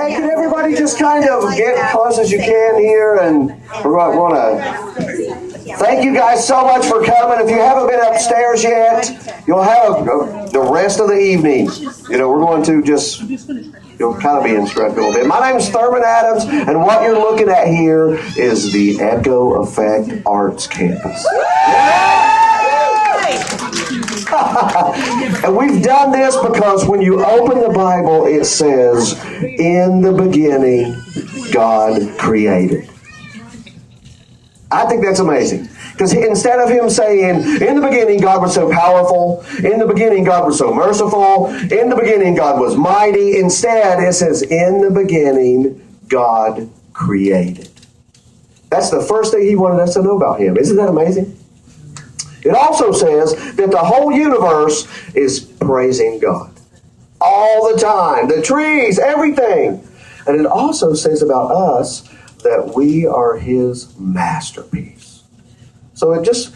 Hey, can everybody just kind of get as close as you can here? And we want to thank you guys so much for coming. If you haven't been upstairs yet, you'll have the rest of the evening. We're going to just kind of be instructed a little bit. My name is Thurman Adams, and what you're looking at here is the Echo Effect Arts Campus. And we've done this because when you open the Bible, it says, in the beginning, God created. I think that's amazing. Because instead of him saying, in the beginning, God was so powerful, in the beginning, God was so merciful, in the beginning, God was mighty, instead, it says, in the beginning, God created. That's the first thing he wanted us to know about him. Isn't that amazing? It also says that the whole universe is praising God. All the time. The trees, everything. And it also says about us that we are his masterpiece. So it just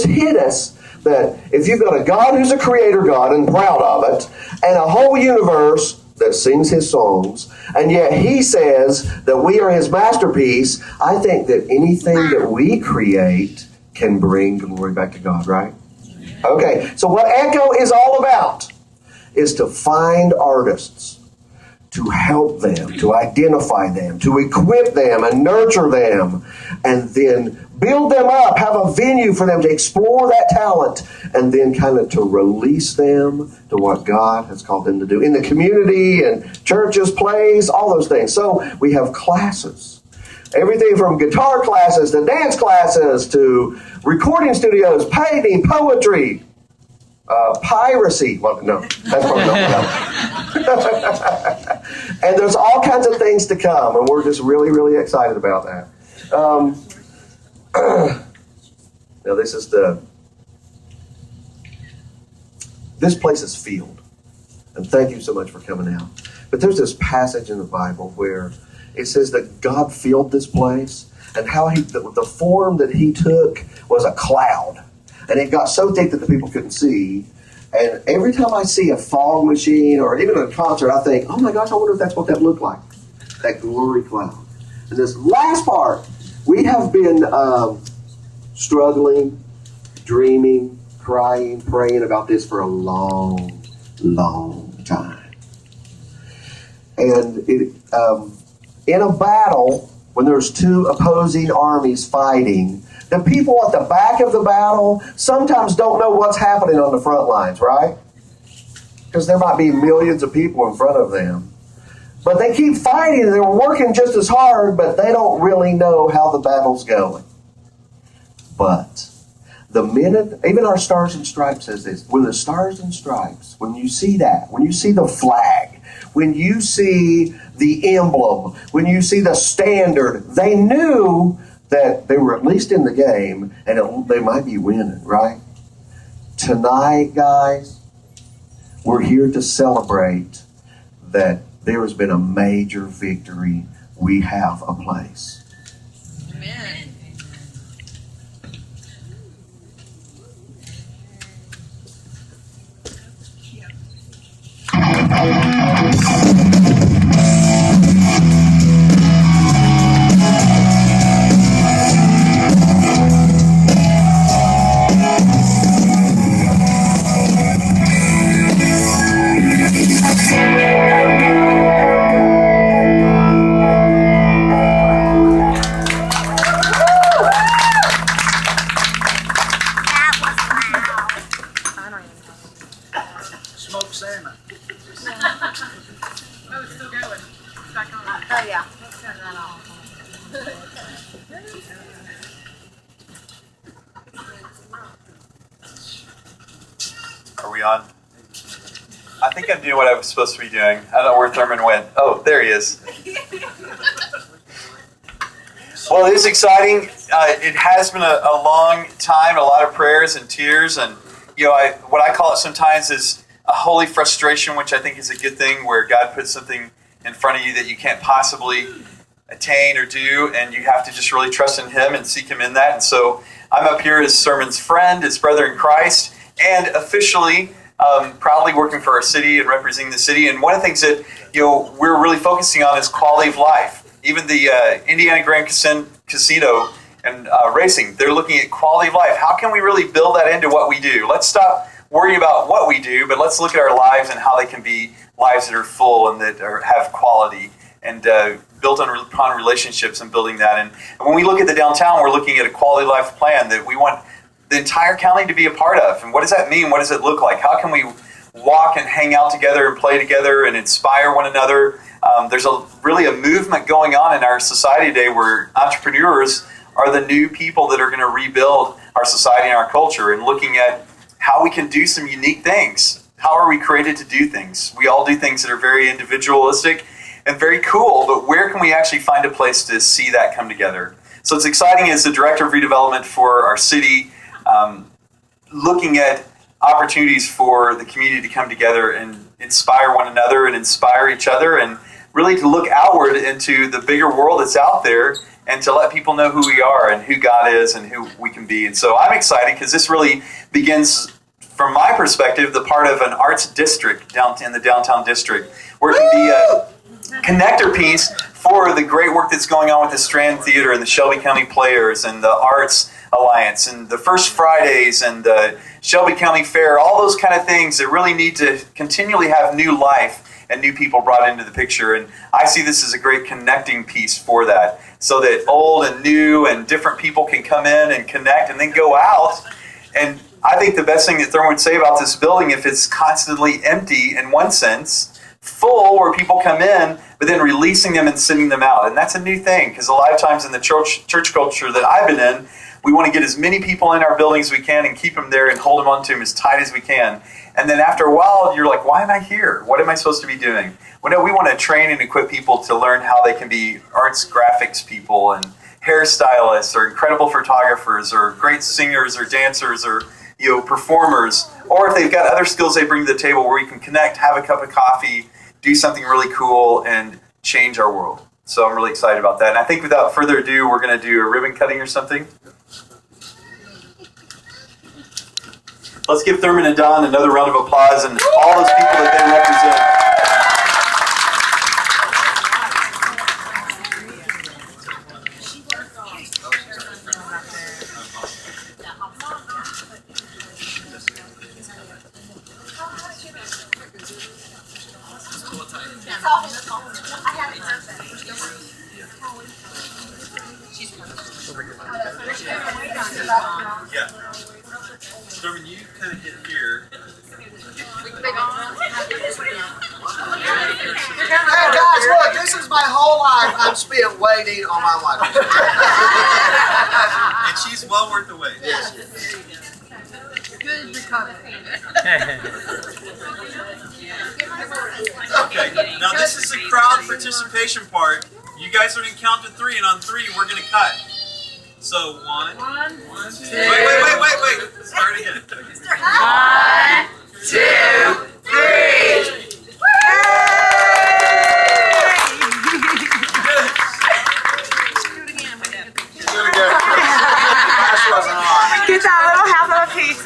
hit us that if you've got a God who's a creator God and proud of it, and a whole universe that sings his songs, and yet he says that we are his masterpiece, I think that anything that we create can bring glory back to God, right? Okay, so what Echo is all about is to find artists, to help them, to identify them, to equip them and nurture them, and then build them up, have a venue for them to explore that talent, and then kind of to release them to what God has called them to do in the community and churches, plays, all those things. So we have classes. Everything from guitar classes to dance classes to recording studios, painting, poetry, piracy. Well, no, that's probably not. And there's all kinds of things to come, and we're just really, really excited about that. Now, this place is field, and thank you so much for coming out. But there's this passage in the Bible where it says that God filled this place, and how the form that he took was a cloud. And it got so thick that the people couldn't see. And every time I see a fog machine or even a concert, I think, oh my gosh, I wonder if that's what that looked like. That glory cloud. And this last part, we have been struggling, dreaming, crying, praying about this for a long, long time. And in a battle, when there's two opposing armies fighting, the people at the back of the battle sometimes don't know what's happening on the front lines, right? Because there might be millions of people in front of them. But they keep fighting, and they're working just as hard, but they don't really know how the battle's going. But the minute, even our Stars and Stripes says this, when the Stars and Stripes, when you see that, when you see the flag, when you see the emblem, when you see the standard, they knew that they were at least in the game, and they might be winning, right? Tonight, guys, we're here to celebrate that there has been a major victory. We have a place. Amen. Smoked salmon. Oh, it's still going. It's back on. Oh, yeah. Let's turn that off. Are we on? I think I'm doing what I was supposed to be doing. I don't know where Thurman went. Oh, there he is. Well, it is exciting. It has been a long time, a lot of prayers and tears, and what I call it sometimes is a holy frustration, which I think is a good thing, where God puts something in front of you that you can't possibly attain or do, and you have to just really trust in Him and seek Him in that. And so I'm up here as Sermon's friend, his brother in Christ, and officially proudly working for our city and representing the city. And one of the things that we're really focusing on is quality of life. Even the Indiana Grand Casino and racing, they're looking at quality of life. How can we really build that into what we do? Let's stop worrying about what we do, but let's look at our lives and how they can be lives that are full and that have quality and built upon relationships and building that. And when we look at the downtown, we're looking at a quality of life plan that we want the entire county to be a part of. And what does that mean? What does it look like? How can we walk and hang out together and play together and inspire one another? There's really a movement going on in our society today where entrepreneurs are the new people that are going to rebuild our society and our culture, and looking at how we can do some unique things. How are we created to do things? We all do things that are very individualistic and very cool, but where can we actually find a place to see that come together? So it's exciting as the Director of Redevelopment for our city, looking at opportunities for the community to come together and inspire one another and inspire each other, and really to look outward into the bigger world that's out there and to let people know who we are and who God is and who we can be. And so I'm excited because this really begins, from my perspective, the part of an arts district down in the downtown district, where it can be a connector piece for the great work that's going on with the Strand Theater and the Shelby County Players and the Arts Alliance and the First Fridays and the Shelby County Fair, all those kind of things that really need to continually have new life and new people brought into the picture. And I see this as a great connecting piece for that, so that old and new and different people can come in and connect and then go out. And I think the best thing that Thurman would say about this building, if it's constantly empty in one sense, full where people come in, but then releasing them and sending them out. And that's a new thing, because a lot of times in the church culture that I've been in, we want to get as many people in our buildings as we can and keep them there and hold them onto them as tight as we can. And then after a while, you're like, why am I here? What am I supposed to be doing? Well, no, we want to train and equip people to learn how they can be arts graphics people and hairstylists or incredible photographers or great singers or dancers or performers. Or if they've got other skills they bring to the table where we can connect, have a cup of coffee, do something really cool, and change our world. So I'm really excited about that. And I think without further ado, we're going to do a ribbon cutting or something. Let's give Thurman and Don another round of applause and all those people that they represent. Yeah. Thurman, you kind of get here. Hey guys, look, this is my whole life I've spent waiting on my wife. And she's well worth the wait. Yes. Good recovery. Okay, now this is the crowd participation part. You guys are going to count to 3, and on 3 we're going to cut. So 1, 2. Wait. Start again. 1, 2, 3. Do it again. Flash wasn't on. Get that little half of a piece.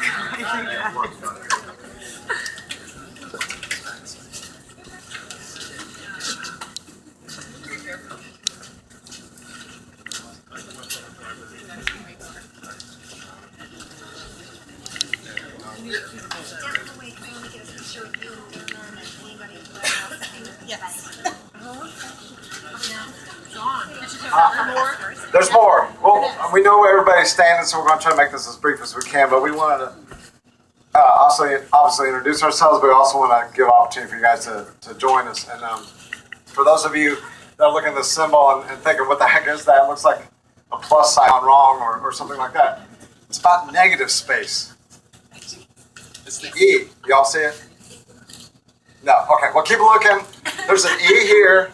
There's more. Well, we know everybody's standing, so we're going to try to make this as brief as we can, but we wanted to obviously introduce ourselves, but we also want to give opportunity for you guys to join us. And for those of you that are looking at this symbol and thinking, what the heck is that? It looks like a plus sign wrong or something like that. It's about negative space. It's the E. Y'all see it? No. Okay. Well, keep looking. There's an E here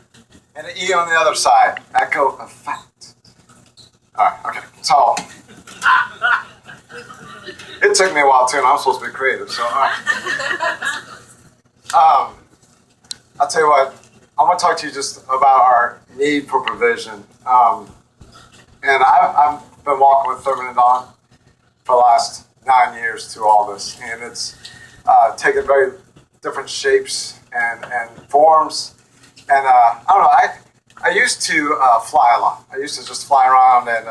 and an E on the other side. Echo effect. All right. Okay. So it took me a while too, and I'm supposed to be creative. So, all right. I'll tell you what. I want to talk to you just about our need for provision. And I've been walking with Thurman and Don for the last 9 years through all this, and taken very different shapes and forms. And I don't know, I used to fly a lot. I used to just fly around, and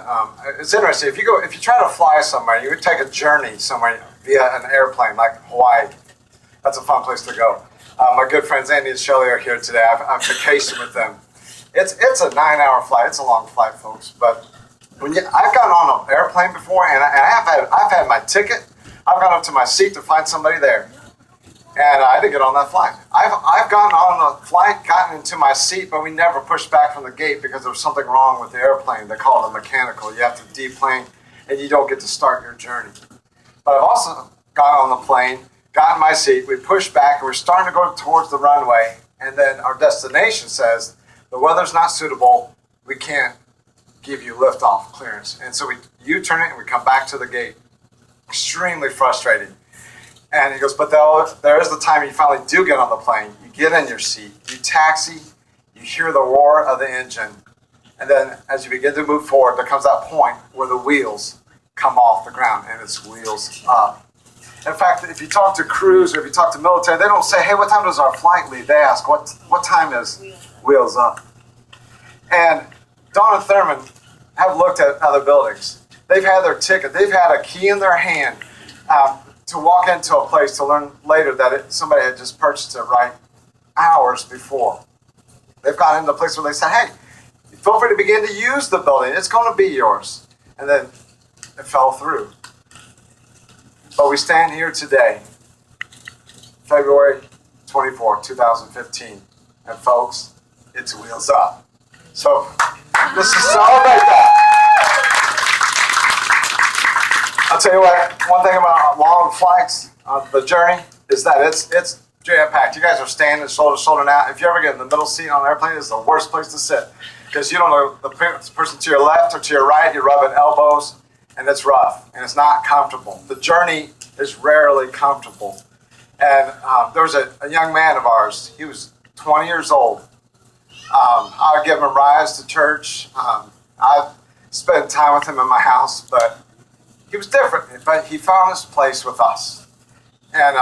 it's interesting. If you try to fly somewhere, you would take a journey somewhere via an airplane, like Hawaii. That's a fun place to go. My good friends Andy and Shelly are here today. I've vacationed with them. It's a 9-hour flight. It's a long flight, folks. But I've gotten on an airplane before, and I've had my ticket. I've gone up to my seat to find somebody there, and I had to get on that flight. I've gotten on the flight, gotten into my seat, but we never pushed back from the gate because there was something wrong with the airplane. They call it a mechanical. You have to deplane, and you don't get to start your journey. But I've also got on the plane, got in my seat, we pushed back, and we're starting to go towards the runway, and then our destination says, the weather's not suitable, we can't give you liftoff clearance. And so we U-turn it, and we come back to the gate. Extremely frustrating. And he goes, but there is the time you finally do get on the plane, you get in your seat, you taxi, you hear the roar of the engine, and then as you begin to move forward, there comes that point where the wheels come off the ground, and it's wheels up. In fact, if you talk to crews or if you talk to military, they don't say, hey, what time does our flight leave? They ask, what time is wheels up? And Don and Thurman have looked at other buildings. They've had their ticket. They've had a key in their hand to walk into a place to learn later that somebody had just purchased it right hours before. They've gone into a place where they say, hey, feel free to begin to use the building. It's going to be yours. And then it fell through. But we stand here today, February 24, 2015. And folks, it's wheels up. So let's just celebrate that. I'll tell you what, one thing about long flights, the journey, is that it's jam-packed. You guys are standing shoulder to shoulder now. If you ever get in the middle seat on an airplane, it's the worst place to sit. Because you don't know the person to your left or to your right, you're rubbing elbows, and it's rough, and it's not comfortable. The journey is rarely comfortable. And there was a young man of ours, he was 20 years old. I would give him rides to church. I'd spend time with him in my house, but he was different. But he found his place with us. And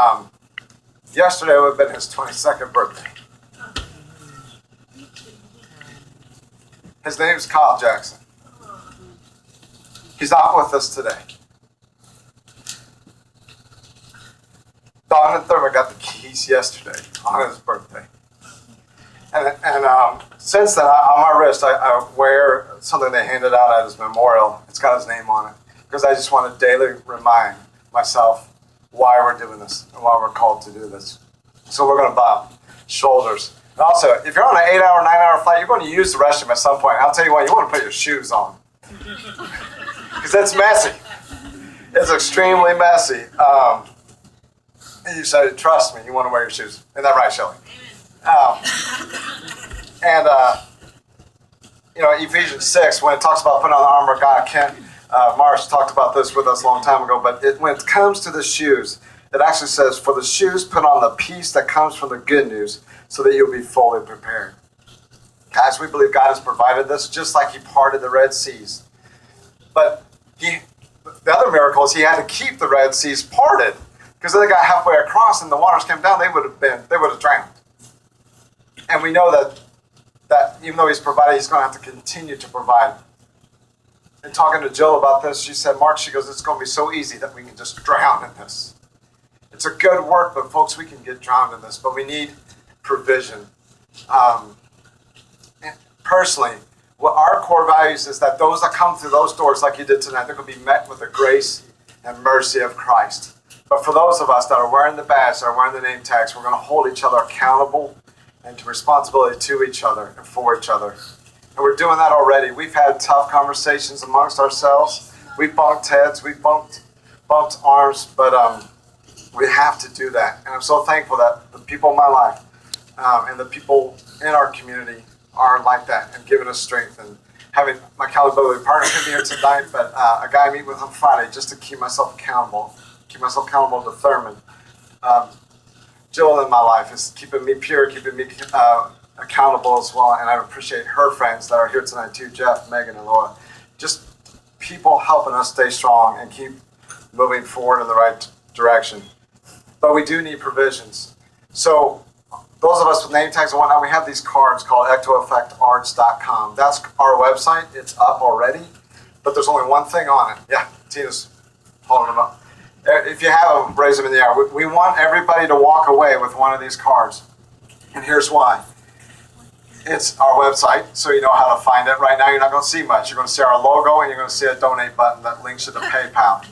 yesterday would have been his 22nd birthday. His name's Kyle Jackson. He's not with us today. Don and Thurman got the keys yesterday on his birthday. And since then, on my wrist, I wear something they handed out at his memorial. It's got his name on it. Because I just want to daily remind myself why we're doing this and why we're called to do this. So we're going to bob shoulders. And also, if you're on an 8-hour, 9-hour flight, you're going to use the restroom at some point. I'll tell you what, you want to put your shoes on. Because it's messy. It's extremely messy. And you said, trust me, you want to wear your shoes. Isn't that right, Shelly? Ephesians 6, when it talks about putting on the armor of God, Ken Marsh talked about this with us a long time ago, but when it comes to the shoes, it actually says, for the shoes, put on the peace that comes from the good news so that you'll be fully prepared. Guys, we believe God has provided this just like he parted the Red Seas. But the other miracle is he had to keep the Red Seas parted, because if they got halfway across and the waters came down, they would have drowned. And we know that even though he's provided, he's going to have to continue to provide. And talking to Jill about this, she said, Mark, she goes, it's going to be so easy that we can just drown in this. It's a good work, but folks, we can get drowned in this, but we need provision. Personally, what our core values is that those that come through those doors like you did tonight, they're going to be met with the grace and mercy of Christ. But for those of us that are wearing the badge, that are wearing the name tags, we're going to hold each other accountable and to responsibility to each other and for each other. And we're doing that already. We've had tough conversations amongst ourselves. We've bumped heads, we've bumped arms, but we have to do that. And I'm so thankful that the people in my life and the people in our community are like that and giving us strength. And having my accountability partner could be here tonight, but a guy I meet with on Friday just to keep myself accountable to Thurman. Jill in my life is keeping me pure, keeping me accountable as well, and I appreciate her friends that are here tonight too, Jeff, Megan, and Laura. Just people helping us stay strong and keep moving forward in the right direction. but we do need provisions. So those of us with name tags and whatnot, we have these cards called ectoeffectarts.com. That's our website. It's up already, but there's only one thing on it. Yeah, Tina's holding them up. If you have them, raise them in the air. We want everybody to walk away with one of these cards. And here's why. It's our website, so you know how to find it. Right now, you're not going to see much. You're going to see our logo, and you're going to see a donate button that links you to PayPal.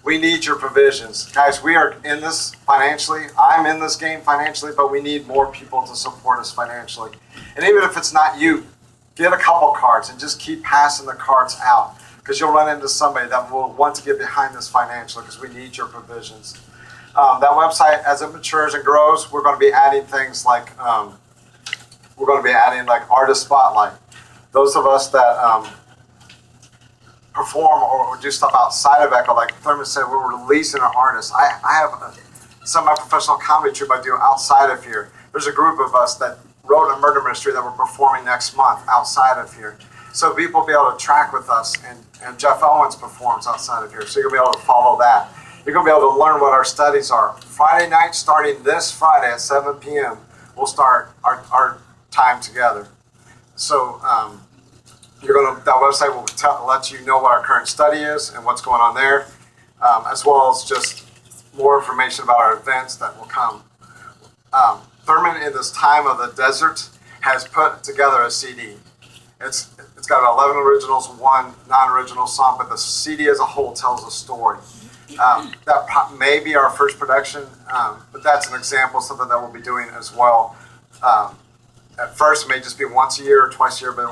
We need your provisions. Guys, we are in this financially. I'm in this game financially, but we need more people to support us financially. And even if it's not you, get a couple cards and just keep passing the cards out, because you'll run into somebody that will want to get behind this financially, because we need your provisions. That website, as it matures and grows, we're going to be adding things like Artist Spotlight. Those of us that perform or do stuff outside of Echo, like Thurman said, we're releasing our artists. I have some of my professional comedy troupe I do outside of here. There's a group of us that wrote a murder mystery that we're performing next month outside of here. So people will be able to track with us, and Jeff Owens performs outside of here. So you're going to be able to follow that. You're going to be able to learn what our studies are. Friday night, starting this Friday at 7 p.m., we'll start our time together. So that website will let you know what our current study is and what's going on there, as well as just more information about our events that will come. Thurman, in this time of the desert, has put together a CD. It's got 11 originals, 1 non-original song, but the CD as a whole tells a story. That may be our first production, but that's an example of something that we'll be doing as well. At first, it may just be once a year or twice a year, but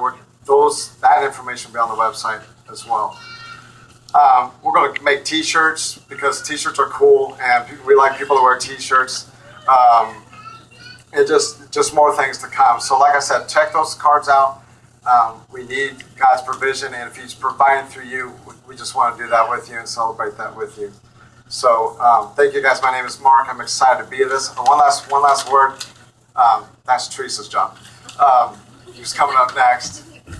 that information will be on the website as well. We're going to make T-shirts, because T-shirts are cool, and we like people to wear T-shirts. And just more things to come. So like I said, check those cards out. We need God's provision, and if He's providing through you, we just want to do that with you and celebrate that with you. So thank you guys. My name is Mark. I'm excited to be at this. And one last word. That's Teresa's job. Who's coming up next. When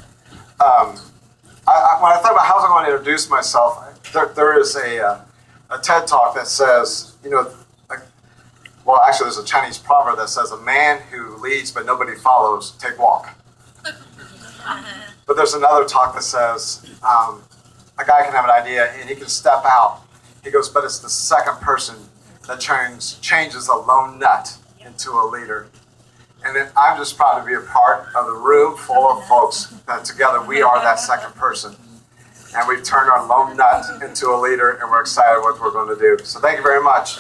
I thought about how I was going to introduce myself, there is a TED Talk that says, there's a Chinese proverb that says, a man who leads but nobody follows, take walk. But there's another talk that says, a guy can have an idea and he can step out. He goes, but it's the second person that changes a lone nut into a leader. And then I'm just proud to be a part of the room full of folks that together we are that second person. And we've turned our lone nut into a leader, and we're excited what we're going to do. So thank you very much.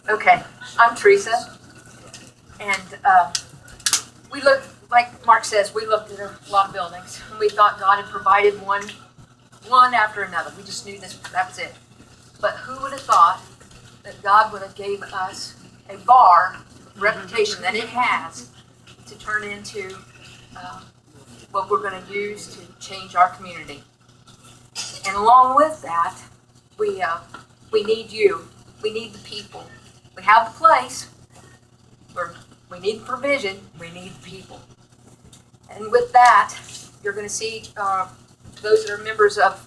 Okay, I'm Teresa, and we looked, like Mark says, we looked at a lot of buildings, and we thought God had provided one after another. We just knew that was it. But who would have thought that God would have gave us a bar reputation that it has to turn into what we're going to use to change our community. And along with that, we need you. We need the people. We have the place. We need the provision. We need the people. And with that, you're going to see those that are members of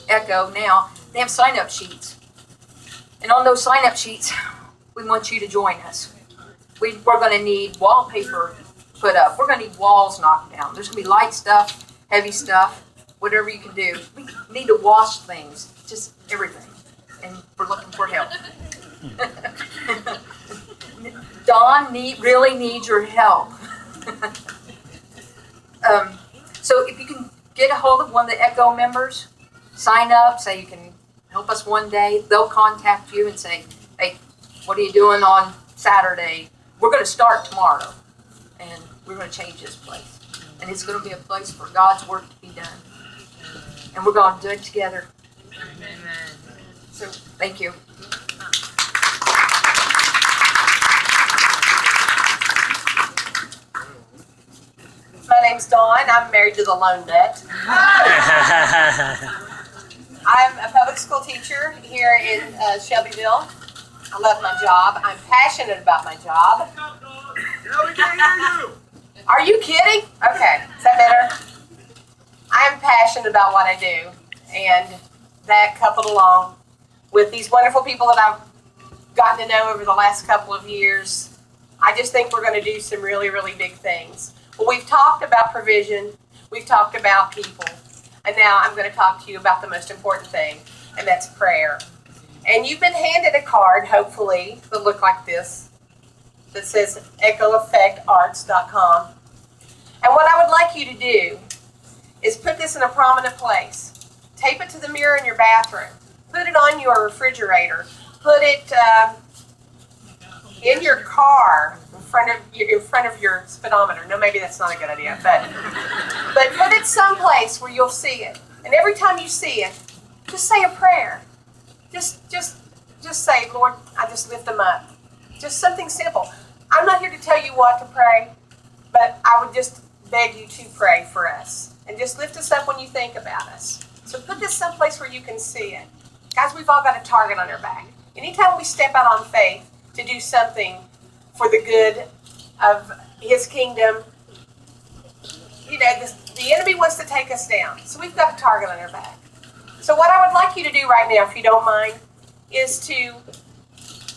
Echo now, they have sign-up sheets. And on those sign-up sheets, we want you to join us. We're going to need wallpaper put up. We're going to need walls knocked down. There's going to be light stuff, heavy stuff, whatever you can do. We need to wash things, just everything. And we're looking for help. Dawn really needs your help. So if you can get a hold of one of the Echo members, sign up, say you can help us one day. They'll contact you and say, hey, what are you doing on Saturday? We're going to start tomorrow, and we're going to change this place. And it's going to be a place for God's work to be done. And we're going to do it together. Amen. So, thank you. My name's Dawn. I'm married to the lone nut. I'm a public school teacher here in Shelbyville. I love my job. I'm passionate about my job. Yeah, we can't hear you. Are you kidding? Okay, is that better? I'm passionate about what I do, and that coupled along with these wonderful people that I've gotten to know over the last couple of years, I just think we're going to do some really, really big things. Well, we've talked about provision, we've talked about people, and now I'm going to talk to you about the most important thing, and that's prayer. And you've been handed a card, hopefully, that look like this, that says echoeffectarts.com. And what I would like you to do is put this in a prominent place. Tape it to the mirror in your bathroom. Put it on your refrigerator. Put it in your car in front of your speedometer. No, maybe that's not a good idea, but put it someplace where you'll see it. And every time you see it, just say a prayer. Just say, Lord, I just lift them up. Just something simple. I'm not here to tell you what to pray, but I would just beg you to pray for us. And just lift us up when you think about us. So put this someplace where you can see it. Guys, we've all got a target on our back. Anytime we step out on faith to do something for the good of His kingdom, you know, the enemy wants to take us down. So we've got a target on our back. So what I would like you to do right now, if you don't mind, is to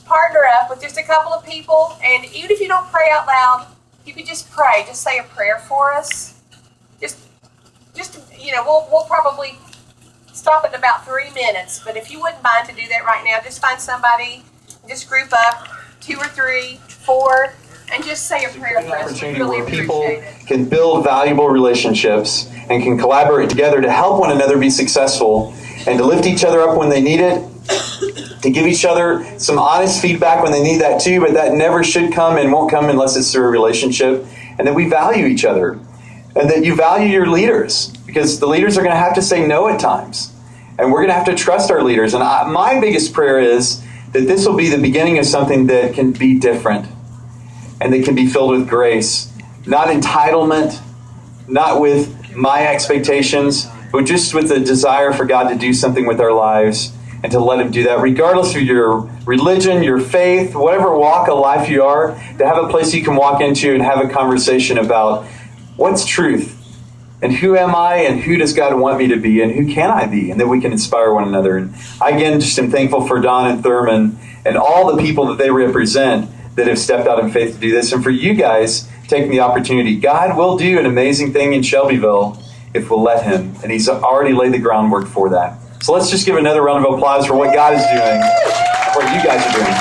partner up with just a couple of people. And even if you don't pray out loud, you could just pray. Just say a prayer for us. Just you know, we'll probably stop in about 3 minutes. But if you wouldn't mind to do that right now, just find somebody, just group up, 2 or 3, 4, and just say a prayer for us. Opportunity Really where people appreciate it. can build valuable relationships and can collaborate together to help one another be successful and to lift each other up when they need it, to give each other some honest feedback when they need that too, but that never should come and won't come unless it's through a relationship, and that we value each other and that you value your leaders, because the leaders are going to have to say no at times, and we're going to have to trust our leaders. And my biggest prayer is that this will be the beginning of something that can be different and that can be filled with grace, not entitlement, not with my expectations, but just with the desire for God to do something with our lives and to let Him do that, regardless of your religion, your faith, whatever walk of life you are, to have a place you can walk into and have a conversation about what's truth and who am I and who does God want me to be and who can I be, and that we can inspire one another. And I, again, just am thankful for Don and Thurman and all the people that they represent that have stepped out in faith to do this, and for you guys taking the opportunity. God will do an amazing thing in Shelbyville if we'll let Him, and He's already laid the groundwork for that. So let's just give another round of applause for what God is doing, what you guys are doing.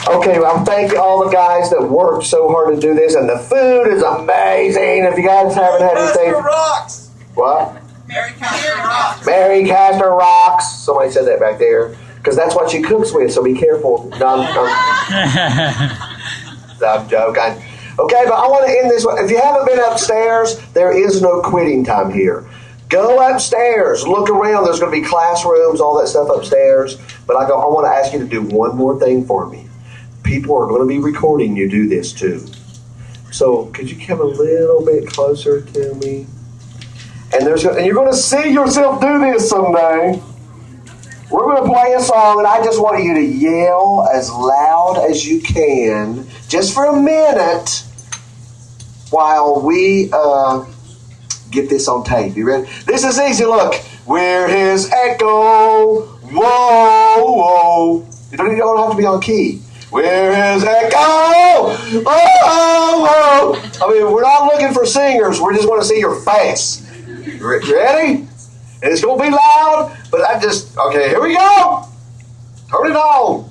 Okay, well, thank you all the guys that worked so hard to do this, and the food is amazing. If you guys haven't had anything, Rocks. what? Mary Castor Rocks. Mary Castor rocks. Somebody said that back there, because that's what she cooks with. So be careful. No, I'm joking. Okay, but I want to end this way. If you haven't been upstairs, there is no quitting time here. Go upstairs, look around. There's going to be classrooms, all that stuff upstairs. But I want to ask you to do one more thing for me. People are going to be recording you do this too. So could you come a little bit closer to me? And you're going to see yourself do this someday. We're going to play a song, and I just want you to yell as loud as you can, just for a minute, while we get this on tape. You ready? This is easy. Look. We're His echo. Whoa, whoa. You don't have to be on key. We're His echo. Whoa, whoa. I mean, we're not looking for singers. We just want to see your face. Ready? And it's going to be loud, but okay, here we go. Turn it on.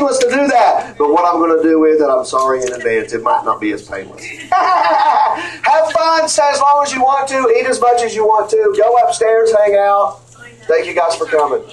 painless to do that. But what I'm going to do with it, I'm sorry in advance, it might not be as painless. Have fun, stay as long as you want to, eat as much as you want to, go upstairs, hang out. Thank you guys for coming.